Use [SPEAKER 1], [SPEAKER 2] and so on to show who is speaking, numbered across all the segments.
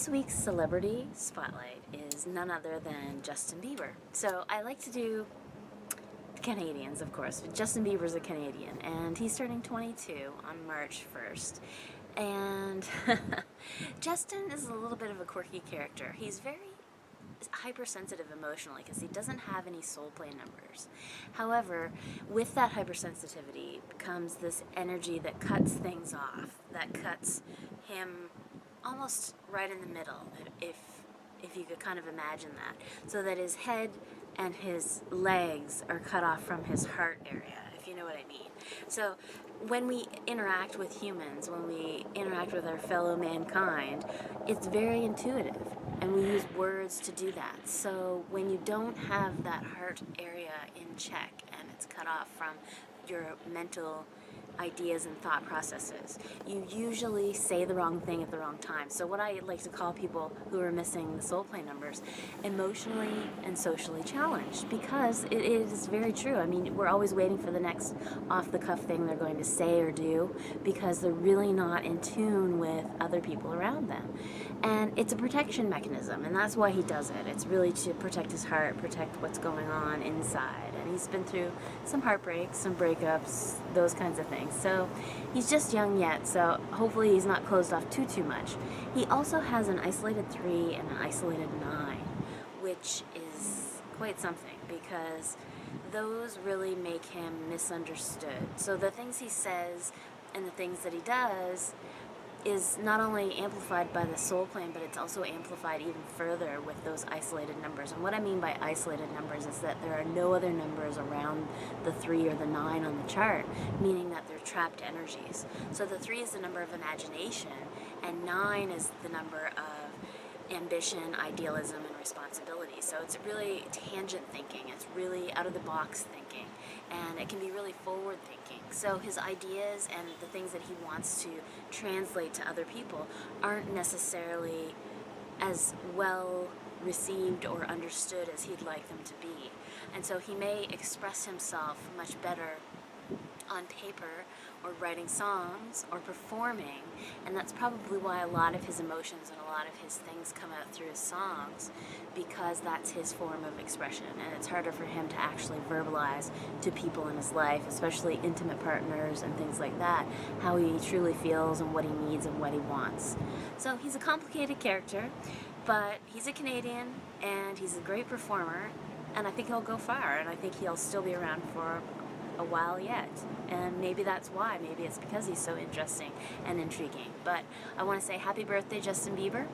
[SPEAKER 1] This week's celebrity spotlight is none other than Justin Bieber. So I like to do Canadians, of course. Justin Bieber's a Canadian, and he's turning 22 on March 1st. And Justin is a little bit of a quirky character. He's very hypersensitive emotionally because he doesn't have any soul play numbers. However, with that hypersensitivity comes this energy that cuts things off, that cuts him almost right in the middle, if you could kind of imagine that, so that his head and his legs are cut off from his heart area, if you know what I mean. So when we interact with humans, when we interact with our fellow mankind, it's very intuitive, and we use words to do that. So when you don't have that heart area in check and it's cut off from your mental ideas and thought processes, you usually say the wrong thing at the wrong time. So what I like to call people who are missing the soul play numbers, emotionally and socially challenged, because it is very true. I mean, we're always waiting for the next off-the-cuff thing they're going to say or do because they're really not in tune with other people around them. And it's a protection mechanism, and that's why he does it. It's really to protect his heart, protect what's going on inside. And he's been through some heartbreaks, some breakups, those kinds of things. So he's just young yet, so hopefully he's not closed off too much. He also has an isolated 3 and an isolated 9, which is quite something because those really make him misunderstood. So the things he says and the things that he does is not only amplified by the soul plane, but it's also amplified even further with those isolated numbers. And what I mean by isolated numbers is that there are no other numbers around the 3 or the 9 on the chart, meaning that they're trapped energies. So the 3 is the number of imagination, and 9 is the number of ambition, idealism, and responsibility. So it's really tangent thinking. It's really out-of-the-box thinking, and it can be really forward thinking. So his ideas and the things that he wants to translate to other people aren't necessarily as well received or understood as he'd like them to be. And so he may express himself much better on paper or writing songs or performing, and that's probably why a lot of his emotions and a lot of his things come out through his songs, because that's his form of expression, and it's harder for him to actually verbalize to people in his life, especially intimate partners and things like that, how he truly feels and what he needs and what he wants. So he's a complicated character, but he's a Canadian and he's a great performer, and I think he'll go far, and I think he'll still be around for a while yet, and maybe that's why. Maybe it's because he's so interesting and intriguing. But I want to say happy birthday, Justin Bieber.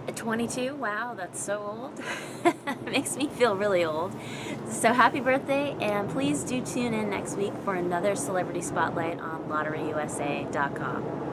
[SPEAKER 1] At 22, wow, that's so old. It makes me feel really old. So happy birthday, and please do tune in next week for another celebrity spotlight on LotteryUSA.com.